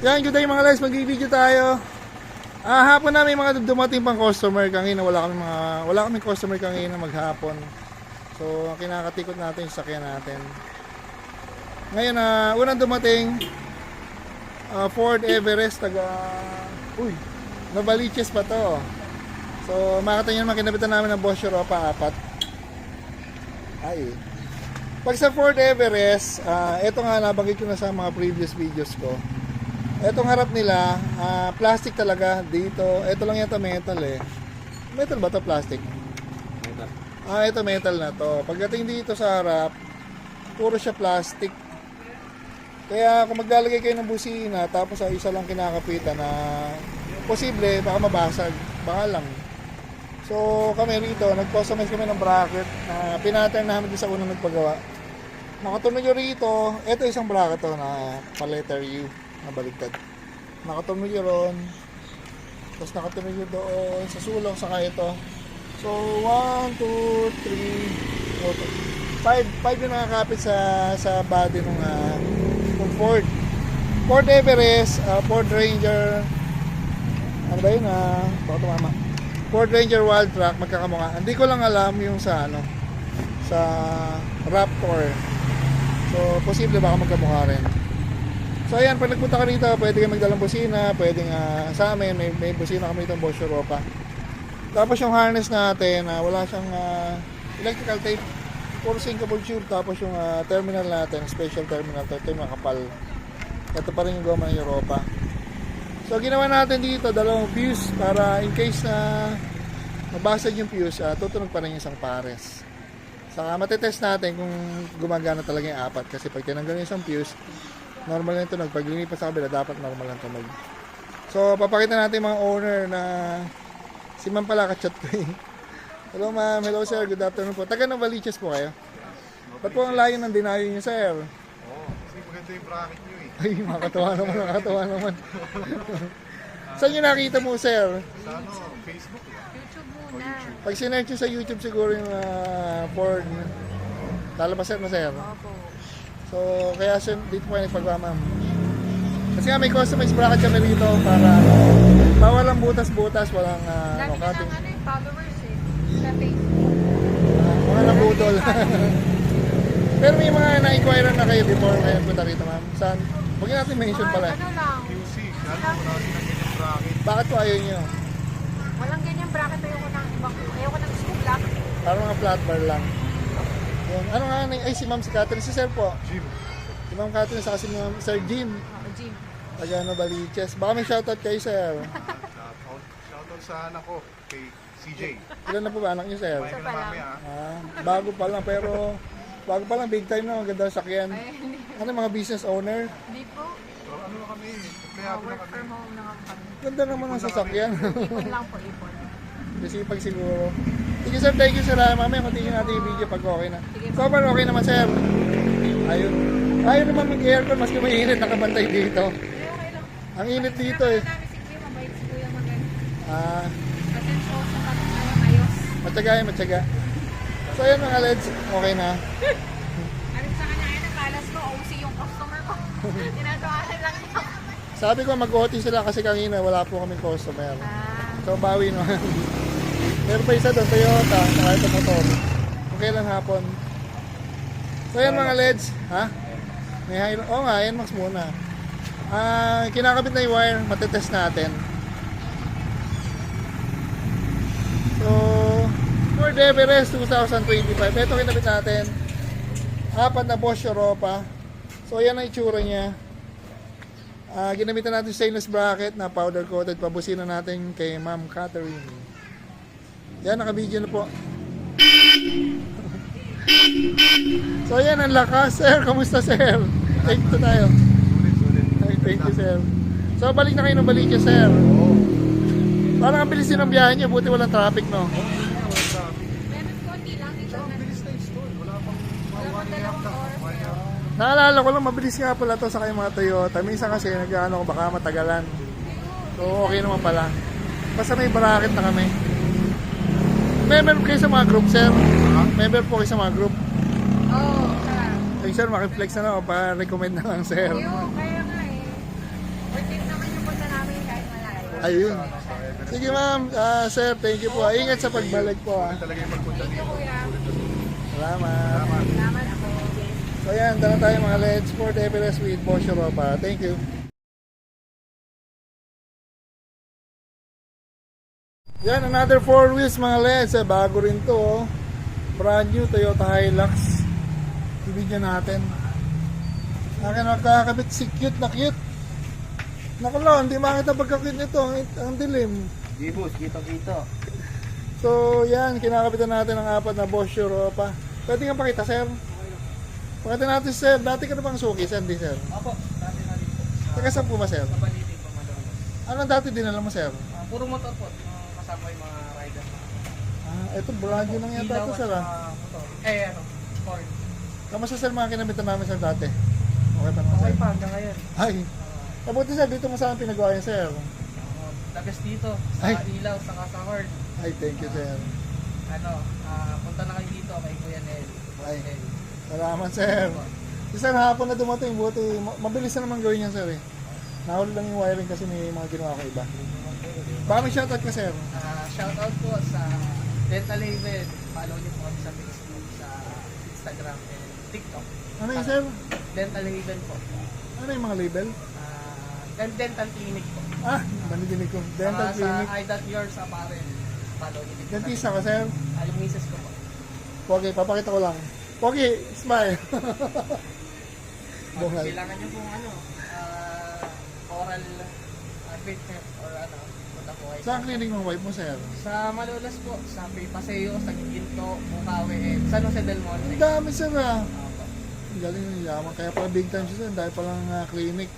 Yan, good day mga guys, mag-video tayo. Hapon na may mga dumating pang customer kanina, wala kaming customer kanina maghapon. So, kinakatikot natin yung sakyan natin. Ngayon, unang dumating Ford Everest Novaliches pa to. So, makita nyo naman, kinabitan namin ng Bosch Europa 4. Pag sa Ford Everest, ito nga nabanggit ko na sa mga previous videos ko. Etong harap nila, plastic talaga dito. Ito lang yata metal eh. Metal ba to, plastic? Metal. Ito metal na to. Pagdating dito sa harap, puro siya plastic. Kaya kung maglalagay kayo ng busina, tapos isa lang kinakapitan na posible, baka mabasag. Baka lang. So kami rito, nag-customize kami ng bracket na pinattern namin din sa unang nagpagawa. Nakatunog nyo rito, ito isang bracket to na pa-letter U. Nabaligtad. Nakatunog yun ron. Tapos nakatunog yun doon sa sulong saka ito. So 1, 2, 3, 5 yung nakakapit sa body ng Ford Everest, Ford Ranger. Ano ba yun? Baka tumama. Ford Ranger Wild Track, magkakamukha. Hindi ko lang alam yung sa Raptor. So posible baka magkamukha rin. So ayan, pag nagpunta ka rito, pwede kayo magdalang busina, pwede nga sa amin, may busina kami dito ng Bosch Europa. Tapos yung harness natin, wala siyang electrical tape, puro sinkable tube. Tapos yung terminal natin, special terminal, ito yung makapal. Ito pa rin yung goma ng Europa. So ginawa natin dito, dalawang fuse para in case na mabasag yung fuse, tutunog pa rin yung isang pares. Saka matetest natin kung gumagana talaga yung apat. Kasi pag tinanggal yung isang fuse, normal lang tunog. Pag linipas sa kabila, dapat normal lang tunog. So, papakita natin mga owner na si ma'am pala ka-chat ko eh. Hello ma'am, hello sir, good afternoon po. Taga Novaliches po kayo? Ba't po ang layo ng dinayo niyo sir? Kasi maganda yung bracket nyo eh. Ay, makakatawa naman. Saan nyo nakita mo sir? Sa Facebook eh. YouTube muna. Pag sinerch nyo sa YouTube siguro yung Ford, lalabas na sir. Opo. So, kaya dito po kayo nagpagawa ma'am. Kasi nga may customized bracket kami dito para walang butas-butas, walang Dami na cutting. ng followers eh. Sa Facebook. Mga nabudol. Pero may mga na-inquire na kayo before kayo punta rito ma'am. Saan? Huwag nyo natin mention pala. Ano lang. QC, lalo wala kasi ng ganyan bracket. Bakit po ayaw nyo? Walang ganyan bracket. Ayoko ng scoop lang. Parang mga flat bar lang. Yun. Ano nga? Ay si ma'am si Catherine. Si sir po. Jim. Si ma'am Catherine sa kasi ni ma'am Sir Jim. Jim. Taga Novaliches. Baka may shoutout kayo sir. Shoutout sa anak ko, kay CJ. Ilan na po ba anak nyo sir? Kumain ka na mamaya ah. Bago pa lang pero big time na, maganda sakyan. Ano mga business owner? Hindi po. So ano na kami, empleyado na Work kami. from home na kami. Ganda naman ang sasakyan. Ipon lang po, ipon. Masipag siguro. Thank you sir. Mamaya continue natin yung video pag okay na. Sige po. So far okay naman sir. Ayun. Ayaw naman mag-aircon maski mainit nakabantay dito. Okay lang. Ang init dito eh. Namin si Kuya, mabait si Kuya maganda. Ah, Kasi sa kami ayos. matyaga. So ayun mga Leds, okay na. Ano sa kanya ngayon, nakalas ko, OC yung customer ko. Tinatawanan lang niya. Sabi ko mag-OT sila kasi kanina wala po kaming customer. So bawi naman. Meron pa isa doon, Toyota, saka ito motor. Okay lang hapon. So yan mga Leds, ha? May high, nga, yan max muna. Kinakabit na yung wire, matetest natin. So, Ford Everest 2025. Ito kinabit natin. 4 na Bosch Europa. So yan ang itsura niya. Ginamitan natin stainless bracket na powder coated. Pabusina natin kay Ma'am Catherine. Yan, naka-video na po. So yan ang lakas, sir. Kamusta, sir? Thank you tayo. Sulit. Thank you, sir. So balik na kayo ng Baliches, sir. Parang ang bilis din ang biyahe niyo. Buti walang traffic, no? Meron konti lang dito. Bilis na install, wala pang Dalawang oras. Naalala ko lang, mabilis nga pala to sa kayong mga Toyota. Minsan kasi nag-ano ko, baka matagalan. So okay naman pala. Basta may bracket na kami. Member po kayo sa mga group, sir? Member po kayo sa mga group? Oo, Ay, sir, makiflex na lang. Pa-recommend na lang, sir. Kaya nga eh. 14 Ayun. sa, sa Everest. Sige ma'am, sir, thank you po. Ingat sa pagbalik po. Talaga yung pagpunta Thank you, dito. kuya. Salamat. Salamat. Salamat ako. So yan, dala tayo mga Let's Sport Everest with Boss Europa. Thank you. Yan, another 4 wheels mga Leds. Bago rin to. Oh. Brand new Toyota Hilux. Ibigyan natin. Akin magkakabit si cute na cute. Nakala, hindi makita pagkakit nito. Ang dilim. Di boss, kita-kita. So yan, kinakabitan natin ang 4 na Boss Europa. Pwede nga pakita sir. Pakita natin sir. Dati ka na bang suki sir? Hindi sir. Opo, dati na rin po. Taga saan po ba sir? Kapalitin po madalo. Anong dati dinala mo sir? Puro motor po, kasama yung mga rider. Ito brand new lang yata ito sir motor. Ford. Kamusta sir mga kinabitan namin sir dati? Okay pa naman Okay sir? pa, hanggang ngayon. Ay, mabuti sir, dito mo saan pinagawa yun sir? Tagas dito, sa Ay. ilaw, saka sa Hord. Ay, thank you sir. Punta na kayo dito kay Kuya Nel. Ay. Salamat sir. Si sir hapon na dumating, buti, mabilis na naman gawin yan sir eh. Nahuli lang yung wiring kasi may mga ginawa ko iba. Baka may shoutout ka sir? Shoutout po sa Dental Haven. Follow niyo po kami sa Facebook, sa Instagram, and TikTok. Ano yun sir? Dental Haven po. Ano yung mga label? Dental Clinic po. Nanidinig ko. Dental Saka clinic. Sa I.Yours Apparel. Follow niyo din po. Dentista ka sir? Yung misis ko po. Pogi, papakita ko lang. Pogi, smile. Bungal. Kailangan nyo kung oral treatment or punta po kayo. Saan clinic ng wife mo sir? Sa Malolos po, sa Paseo, sa Giginto, Bukawi, and San Jose del Monte. Ang dami sir ah. Opo. Ang galing ng yaman. Kaya pala big time siya sir. Dahil palang clinic.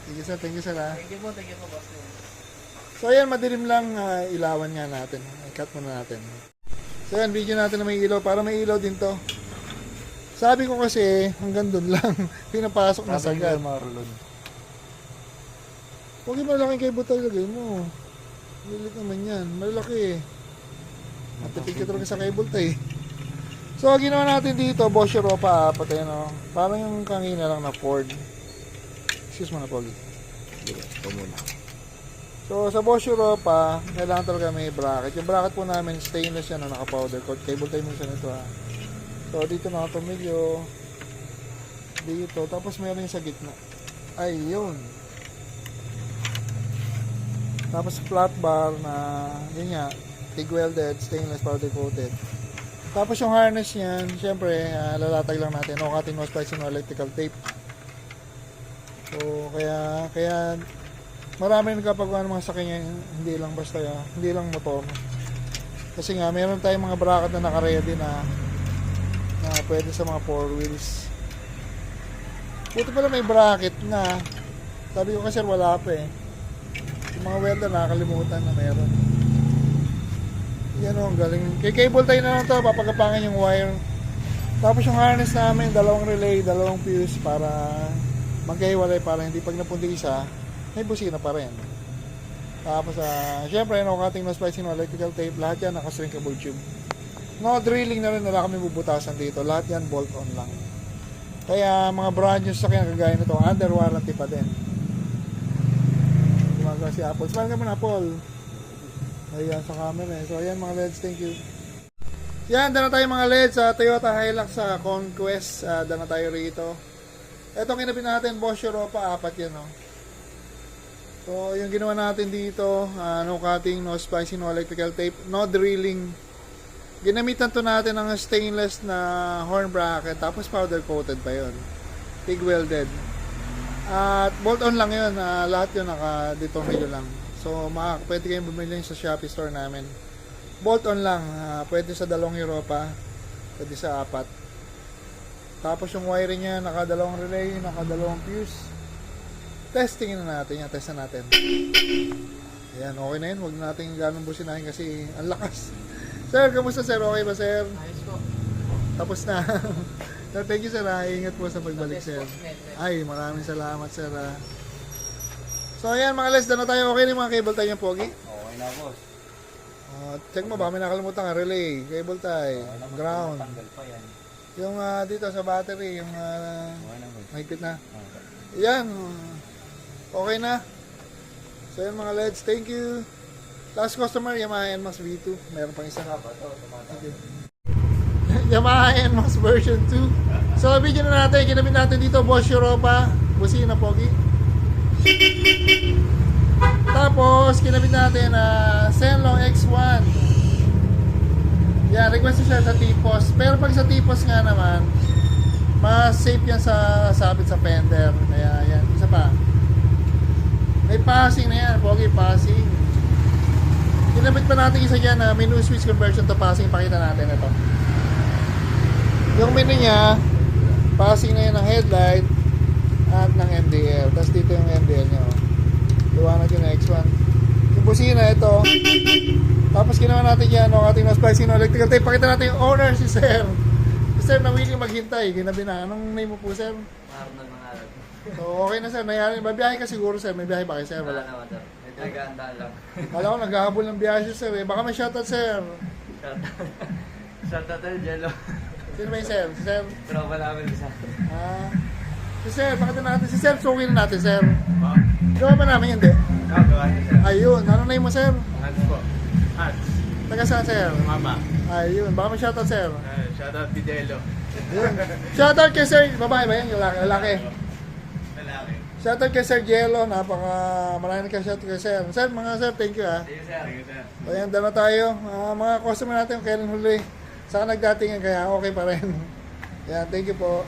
Sige sir, thank you sir ah. Thank you po, boss. So ayan, madilim lang, ilawan nga natin. I-cut muna natin. So ayan, video natin na may ilaw para may ilaw din to. Sabi ko kasi, hanggang doon lang. Pinapasok na sagad. Marlon. Huwag yung malaking cable talaga mo. Lilit naman yan. Malaki eh. Matipid ka talaga sa cable tayo. So, ginawa natin dito, Boss Europa, patay no. Parang yung kangina lang na Ford. Excuse mo na, Pogi. Ito muna. So, sa Boss Europa, kailangan talaga may bracket. Yung bracket po namin, stainless yan na naka-powder coat. Cable tie minsan ito ha. So, dito nakatumilyo. Dito. Tapos meron yung sa gitna. Ayun. Tapos flat bar na, yun nga, TIG welded, stainless powder coated. Tapos yung harness niyan, syempre, lalatag lang natin. No cutting, no splicing, no electrical tape. So, kaya marami nagkapagawa ng mga sakyan, hindi lang basta, hindi lang motor. Kasi nga, meron tayong mga bracket na naka-ready na pwede sa mga 4 wheels. Buti pala may bracket na. Sabi ko kasi wala pa eh. Yung mga welder nakakalimutan na meron. Yan o, ang galing. Kay cable tie na lang ito, papagapangan yung wire. Tapos yung harness namin, 2 relay, 2 fuse para magkahiwalay para hindi pag napunti isa, may busina pa rin. Tapos, syempre, no cutting, no splicing, no electrical tape, lahat yan naka-shrinkable tube. No drilling na rin, wala kami bubutasan dito. Lahat yan bolt-on lang. Kaya mga brand new sa kagaya nito, under warranty pa din. Gumagawa si Apple. Smile ka muna, Apple. Ayan sa camera eh. So ayan mga LEDs, thank you. Yan, dala tayo mga LEDs sa Toyota Hilux sa Conquest. Dala tayo rito. Ito kinabit natin, Boss Europa, 4 yan no. So yung ginawa natin dito, no cutting, no splicing, no electrical tape, no drilling. Ginamitan to natin ng stainless na horn bracket, tapos powder coated pa yon, TIG welded. At bolt on lang yun, lahat yun naka-detornilyo lang. So pwede kayong bumili sa Shopee store namin. Bolt on lang, pwede sa 2 Europa, pwede sa 4. Tapos yung wiring niya, naka-2 relay, naka-2 fuse. Testingin na natin yan, test na natin. Ayan, okay na yun, huwag natin ganun businahin kasi ang lakas. Sir, kamusta sir? Okay ba sir? Ayos po. Tapos na. Sir, thank you sir. Ingat po sa pagbalik sir. Ay, maraming salamat sir. So ayan mga les, na tayo. Okay na yung mga cable tie niya, Pogi? Okay na, boss. Check mo ba, may nakalimutan ka. Relay, cable tie, ground. Tanggal pa yan. Yung dito sa battery, yung Okay na, boss. mahigpit na. Yan. Okay na. So yan mga Leds, thank you. Last customer, Yamaha NMAX V2. Meron pang isa. Thank you. Yamaha NMAX version 2. So video na natin, kinabit natin dito Bosch Europa, busina pogi. Tapos kinabit natin Zenlong X1. Yan, request siya sa T-post. Pero pag sa T-post nga naman, mas safe yan sa sabit sa fender. Kaya yan, isa pa. May passing na yan, pogi passing. Kinabit pa natin isa dyan na menu switch conversion to passing. Pakita natin ito. Yung menu niya, passing na yan ng headlight at ng MDL. Tapos dito yung MDL niya. Liwanag yun na X1. Yung busina ito. Tapos ginawa natin yan, ating na-splicing ng electrical tape. Pakita natin yung owner, si Sir. Si Sir na willing maghintay. Ginabi na. Anong name mo po, Sir? Arnold Mangarag. So, okay na, Sir. Nangyari. Babiyahe ka siguro, Sir. May biyahe ba kayo, Sir? Wala Wala. naman, sir. Medyo nag-aandaan lang. Kala ko naghahabol ng biyahe si Sir. Baka may shoutout, Sir. Shoutout tayo, Jello. Sino ba yung Sir? Si Sir? Tropa namin isa. Si Sir. Pakita natin. Si Sir, suki na natin, Sir. Gawa ba namin? Hindi. Gawa niya, sir. Ayun. Ano name mo, Sir? Hans po. Hans. Taga saan, Sir? Mama. Ayun. Baka may shoutout, Sir. Shoutout Fidelo. Ayun. Shoutout kay Sir. Babae ba yan? Lalaki. Lalaki. Shoutout kay Sir Jello. Maraming ka shoutout kay Sir. Sir, mga Sir, thank you See you, sir. Thank you, sir. So, ayan, dala tayo. Mga customer natin, kailan huli. Saka nagdatingan, kaya okay pa rin. Yan, thank you po.